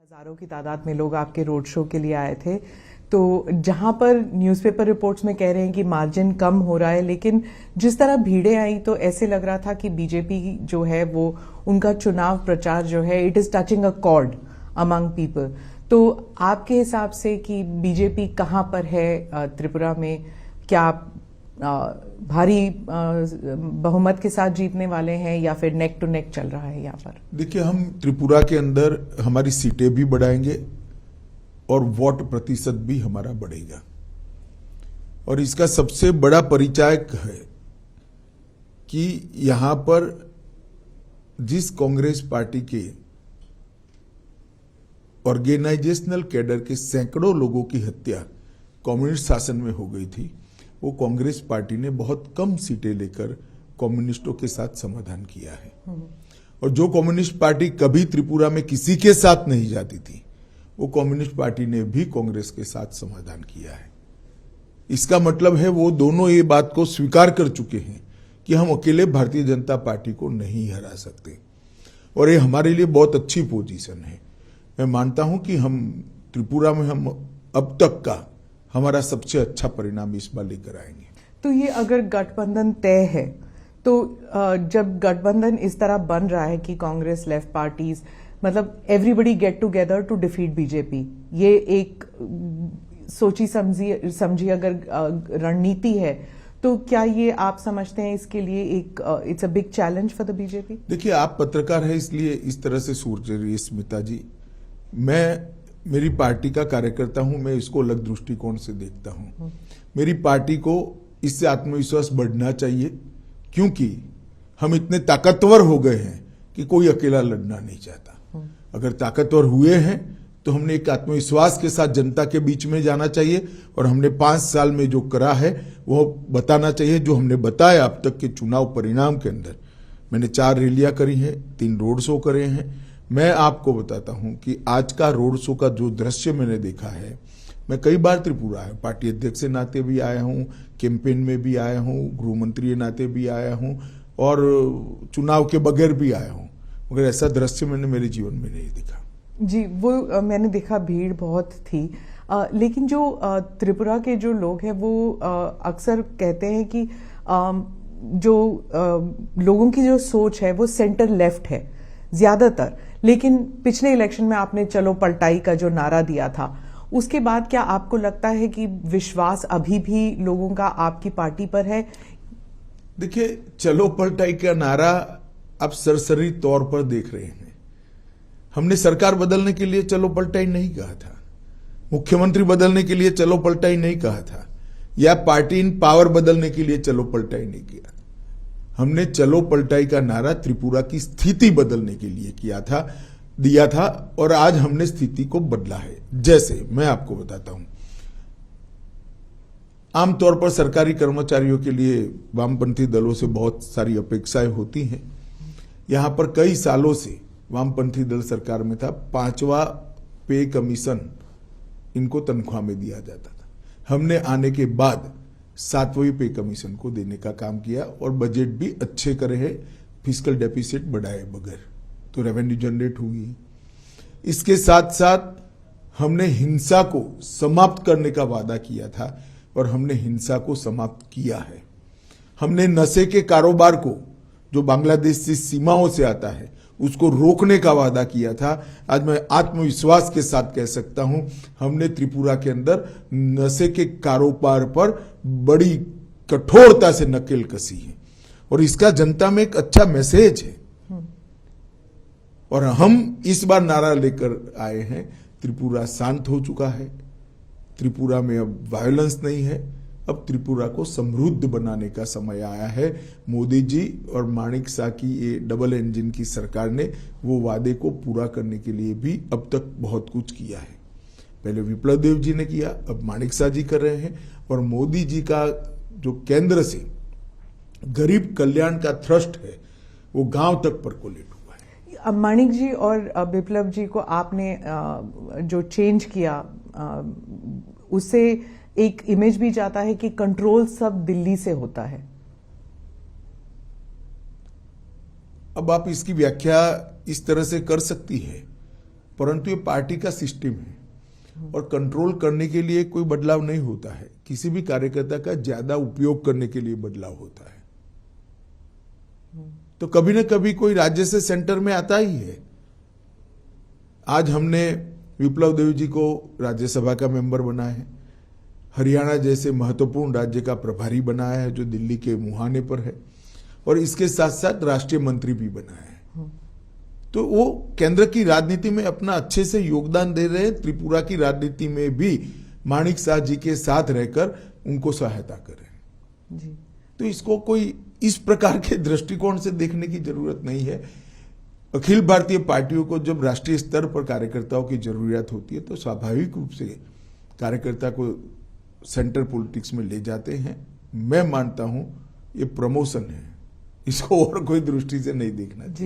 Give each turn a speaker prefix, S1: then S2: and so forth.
S1: हजारों की तादाद में लोग आपके रोड शो के लिए आए थे। तो जहां पर न्यूज़पेपर रिपोर्ट्स में कह रहे हैं कि मार्जिन कम हो रहा है, लेकिन जिस तरह भीड़ें आई तो ऐसे लग रहा था कि बीजेपी जो है वो उनका चुनाव प्रचार जो है it is touching a cord among people. तो आपके हिसाब से कि बीजेपी कहां पर है त्रिपुरा में, क्या भारी बहुमत के साथ जीतने वाले हैं या फिर नेक टू नेक चल रहा है यहाँ पर?
S2: देखिए, हम त्रिपुरा के अंदर हमारी सीटें भी बढ़ाएंगे और वोट प्रतिशत भी हमारा बढ़ेगा। और इसका सबसे बड़ा परिचायक है कि यहां पर जिस कांग्रेस पार्टी के ऑर्गेनाइजेशनल कैडर के सैकड़ों लोगों की हत्या कम्युनिस्ट शासन में हो गई थी, वो कांग्रेस पार्टी ने बहुत कम सीटें लेकर कम्युनिस्टों के साथ समाधान किया है। और जो कम्युनिस्ट पार्टी कभी त्रिपुरा में किसी के साथ नहीं जाती थी, वो कम्युनिस्ट पार्टी ने भी कांग्रेस के साथ समाधान किया है। इसका मतलब है वो दोनों ये बात को स्वीकार कर चुके हैं कि हम अकेले भारतीय जनता पार्टी को नहीं हरा सकते, और ये हमारे लिए बहुत अच्छी पोजीशन है। मैं मानता हूं कि हम त्रिपुरा में हम अब तक का हमारा सबसे अच्छा परिणाम इस बार लेकर आएंगे।
S1: तो ये अगर गठबंधन तय है, तो जब गठबंधन इस तरह बन रहा है कि कांग्रेस, लेफ्ट पार्टीज, मतलब everybody get together to defeat BJP, ये एक सोची समझी अगर रणनीति है, तो क्या ये आप समझते हैं इसके लिए एक it's a big challenge for the BJP?
S2: देखिए, आप पत्रकार है इसलिए इस तरह से सोच रही है स्मिता जी। मैं मेरी पार्टी का कार्यकर्ता हूं, मैं इसको अलग दृष्टिकोण से देखता हूं। मेरी पार्टी को इससे आत्मविश्वास बढ़ना चाहिए, क्योंकि हम इतने ताकतवर हो गए हैं कि कोई अकेला लड़ना नहीं चाहता। अगर ताकतवर हुए हैं तो हमने एक आत्मविश्वास के साथ जनता के बीच में जाना चाहिए, और हमने 5 साल में जो करा है वो बताना चाहिए। जो हमने बताया अब तक के चुनाव परिणाम के अंदर, मैंने 4 रैलियां करी हैं, 3 रोड शो करे हैं। मैं आपको बताता हूं कि आज का रोड शो का जो दृश्य मैंने देखा है, मैं कई बार त्रिपुरा आया, पार्टी अध्यक्ष के नाते भी आया हूं, कैंपेन में भी आया हूं, गृह मंत्री के नाते भी आया हूं, और चुनाव के बगैर भी आया हूं, मगर ऐसा दृश्य मैंने मेरे जीवन में नहीं देखा।
S1: जी, वो मैंने देखा, भीड़ बहुत थी। लेकिन जो त्रिपुरा के जो लोग हैं वो अक्सर कहते हैं कि जो लोगों की जो सोच है वो सेंटर लेफ्ट है ज्यादातर। लेकिन पिछले इलेक्शन में आपने चलो पलटाई का जो नारा दिया था, उसके बाद क्या आपको लगता है कि विश्वास अभी भी लोगों का आपकी पार्टी पर है?
S2: देखिए, चलो पलटाई का नारा आप सरसरी तौर पर देख रहे हैं। हमने सरकार बदलने के लिए चलो पलटाई नहीं कहा था, मुख्यमंत्री बदलने के लिए चलो पलटाई नहीं कहा था, या पार्टी इन पावर बदलने के लिए चलो पलटाई नहीं किया। हमने चलो पलटाई का नारा त्रिपुरा की स्थिति बदलने के लिए दिया था, और आज हमने स्थिति को बदला है। जैसे मैं आपको बताता हूं, आमतौर पर सरकारी कर्मचारियों के लिए वामपंथी दलों से बहुत सारी अपेक्षाएं होती हैं। यहां पर कई सालों से वामपंथी दल सरकार में था, 5वां पे कमीशन इनको तनख्वाह में दिया जाता था। हमने आने के बाद 7वें पे कमीशन को देने का काम किया, और बजट भी अच्छे करे हैं, फिस्कल डेफिसिट बढ़ाए बगैर, तो रेवेन्यू जनरेट हुई। इसके साथ साथ हमने हिंसा को समाप्त करने का वादा किया था, और हमने हिंसा को समाप्त किया है। हमने नशे के कारोबार को, जो बांग्लादेश से सीमाओं से आता है, उसको रोकने का वादा किया था। आज मैं आत्मविश्वास के साथ कह सकता हूं, हमने त्रिपुरा के अंदर नशे के कारोबार पर बड़ी कठोरता से नकेल कसी है, और इसका जनता में एक अच्छा मैसेज है। और हम इस बार नारा लेकर आए हैं, त्रिपुरा शांत हो चुका है, त्रिपुरा में अब वायलेंस नहीं है, अब त्रिपुरा को समृद्ध बनाने का समय आया है। मोदी जी और माणिक शाह की ये डबल इंजन की सरकार ने वो वादे को पूरा करने के लिए भी अब तक बहुत कुछ किया है। पहले विप्लव देव जी ने किया, अब माणिक शाह जी कर रहे हैं, और मोदी जी का जो केंद्र से गरीब कल्याण का थ्रस्ट है वो गांव तक परकोलेट हुआ है।
S1: माणिक जी और विप्लव जी को आपने जो चेंज किया, उससे एक इमेज भी जाता है कि कंट्रोल सब दिल्ली से होता है।
S2: अब आप इसकी व्याख्या इस तरह से कर सकती है परंतु ये पार्टी का सिस्टम है और कंट्रोल करने के लिए कोई बदलाव नहीं होता है, किसी भी कार्यकर्ता का ज्यादा उपयोग करने के लिए बदलाव होता है। तो कभी न कभी कोई राज्य से सेंटर में आता ही है। आज हमने विप्लव देव जी को राज्यसभा का मेंबर बनाया है, हरियाणा जैसे महत्वपूर्ण राज्य का प्रभारी बनाया है जो दिल्ली के मुहाने पर है, और इसके साथ साथ राष्ट्रीय मंत्री भी बनाया है। तो वो केंद्र की राजनीति में अपना अच्छे से योगदान दे रहे हैं, त्रिपुरा की राजनीति में भी माणिक शाह जी के साथ रहकर उनको सहायता कर रहे हैं जी। तो इसको कोई इस प्रकार के दृष्टिकोण से देखने की जरूरत नहीं है। अखिल भारतीय पार्टियों को जब राष्ट्रीय स्तर पर कार्यकर्ताओं की जरूरत होती है तो स्वाभाविक रूप से कार्यकर्ता को सेंटर पॉलिटिक्स में ले जाते हैं। मैं मानता हूं ये प्रमोशन है, इसको और कोई दृष्टि से नहीं देखना चाहिए।